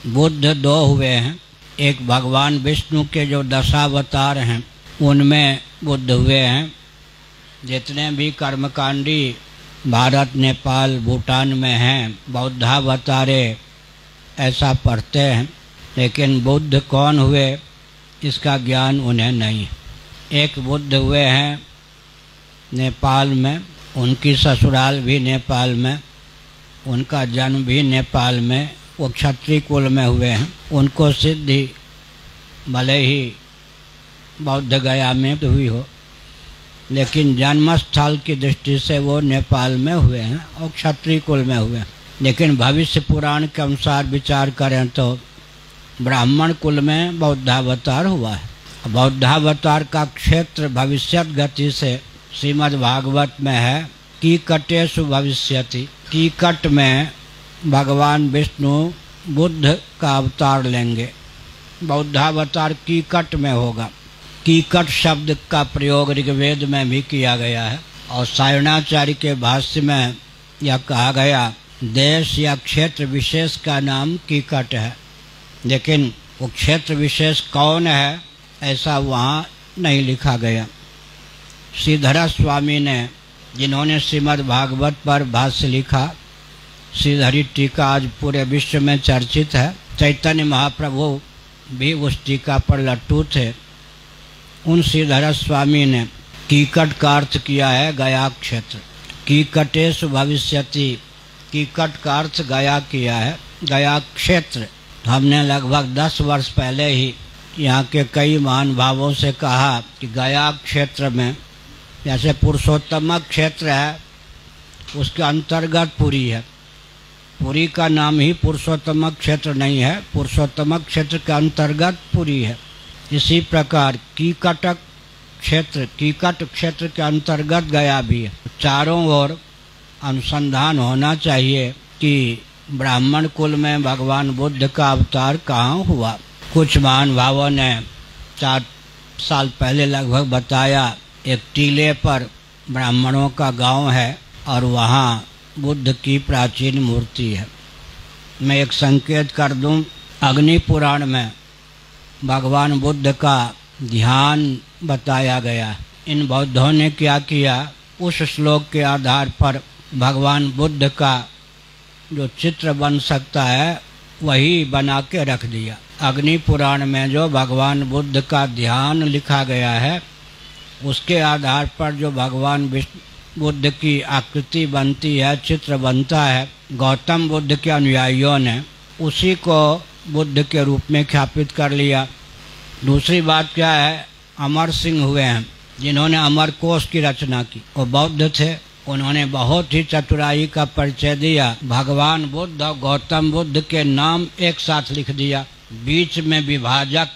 बुद्ध दो हुए हैं। एक भगवान विष्णु के जो दशावतार हैं उनमें बुद्ध हुए हैं। जितने भी कर्मकांडी भारत, नेपाल, भूटान में हैं बौद्धावतारे ऐसा पढ़ते हैं, लेकिन बुद्ध कौन हुए इसका ज्ञान उन्हें नहीं है। एक बुद्ध हुए हैं नेपाल में, उनकी ससुराल भी नेपाल में, उनका जन्म भी नेपाल में, वो क्षत्रिय कुल में हुए हैं। उनको सिद्धि भले ही बौद्ध गया में हुई हो, लेकिन जन्मस्थल की दृष्टि से वो नेपाल में हुए हैं और क्षत्रिय कुल में हुए हैं। लेकिन भविष्य पुराण के अनुसार विचार करें तो ब्राह्मण कुल में बौद्धावतार हुआ है। बौद्धावतार का क्षेत्र भविष्यत गति से श्रीमद् भागवत में है, कीकटेषु भविष्यति। कीकट में भगवान विष्णु बुद्ध का अवतार लेंगे, बौद्धावतार कीकट में होगा। कीकट शब्द का प्रयोग ऋग्वेद में भी किया गया है और सायणाचार्य के भाष्य में यह कहा गया देश या क्षेत्र विशेष का नाम कीकट है, लेकिन वो क्षेत्र विशेष कौन है ऐसा वहाँ नहीं लिखा गया। श्रीधर स्वामी ने, जिन्होंने श्रीमद् भागवत पर भाष्य लिखा, श्रीधरी टीका आज पूरे विश्व में चर्चित है। चैतन्य महाप्रभु भी उस टीका पर लट्टू थे। उन श्रीधर स्वामी ने कीकट का अर्थ किया है गया क्षेत्र। कीकटेषु भविष्यति, कीकट का अर्थ गया किया है, गया क्षेत्र। हमने लगभग 10 वर्ष पहले ही यहाँ के कई महानुभावों से कहा कि गया क्षेत्र में जैसे पुरुषोत्तम क्षेत्र है उसके अंतर्गत पुरी है। पुरी का नाम ही पुरुषोत्तम क्षेत्र नहीं है, पुरुषोत्तम क्षेत्र के अंतर्गत पुरी है। इसी प्रकार कीकट क्षेत्र के अंतर्गत गया भी है। चारों ओर अनुसंधान होना चाहिए कि ब्राह्मण कुल में भगवान बुद्ध का अवतार कहाँ हुआ। कुछ महानुभावों ने 4 साल पहले लगभग बताया, एक टीले पर ब्राह्मणों का गांव है और वहाँ बुद्ध की प्राचीन मूर्ति है। मैं एक संकेत कर दूं, अग्नि पुराण में भगवान बुद्ध का ध्यान बताया गया। इन बौद्धों ने क्या किया, उस श्लोक के आधार पर भगवान बुद्ध का जो चित्र बन सकता है वही बना के रख दिया। अग्नि पुराण में जो भगवान बुद्ध का ध्यान लिखा गया है उसके आधार पर जो भगवान बुद्ध की आकृति बनती है, चित्र बनता है, गौतम बुद्ध के अनुयायियों ने उसी को बुद्ध के रूप में ख्यापित कर लिया। दूसरी बात क्या है, अमर सिंह हुए हैं जिन्होंने अमर कोश की रचना की, वो बौद्ध थे। उन्होंने बहुत ही चतुराई का परिचय दिया। भगवान बुद्ध और गौतम बुद्ध के नाम एक साथ लिख दिया, बीच में विभाजक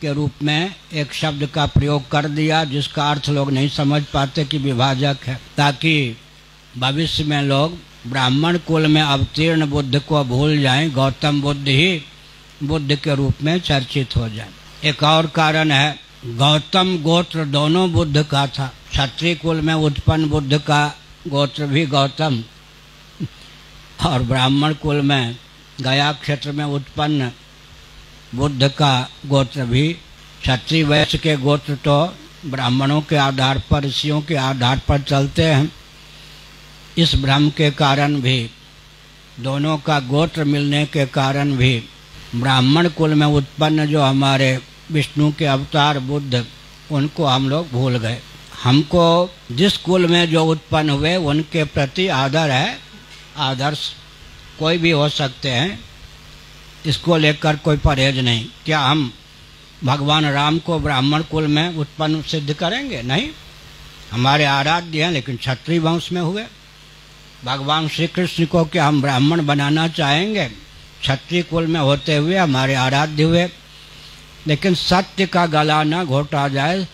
के रूप में एक शब्द का प्रयोग कर दिया जिसका अर्थ लोग नहीं समझ पाते कि विभाजक है, ताकि भविष्य में लोग ब्राह्मण कुल में अवतीर्ण बुद्ध को भूल जाएं, गौतम बुद्ध ही बुद्ध के रूप में चर्चित हो जाए। एक और कारण है, गौतम गोत्र दोनों बुद्ध का था। क्षत्रिय कुल में उत्पन्न बुद्ध का गोत्र भी गौतम और ब्राह्मण कुल में गया क्षेत्र में उत्पन्न बुद्ध का गोत्र भी। क्षत्रिय वैश्य के गोत्र तो ब्राह्मणों के आधार पर, ऋषियों के आधार पर चलते हैं। इस भ्रम के कारण भी, दोनों का गोत्र मिलने के कारण भी ब्राह्मण कुल में उत्पन्न जो हमारे विष्णु के अवतार बुद्ध, उनको हम लोग भूल गए। हमको जिस कुल में जो उत्पन्न हुए उनके प्रति आदर है। आदर्श कोई भी हो सकते हैं, इसको लेकर कोई परहेज नहीं। क्या हम भगवान राम को ब्राह्मण कुल में उत्पन्न सिद्ध करेंगे? नहीं, हमारे आराध्य हैं लेकिन क्षत्रिय वंश में हुए। भगवान श्री कृष्ण को क्या हम ब्राह्मण बनाना चाहेंगे? क्षत्रिय कुल में होते हुए हमारे आराध्य हुए। लेकिन सत्य का गला न घोटा जाए,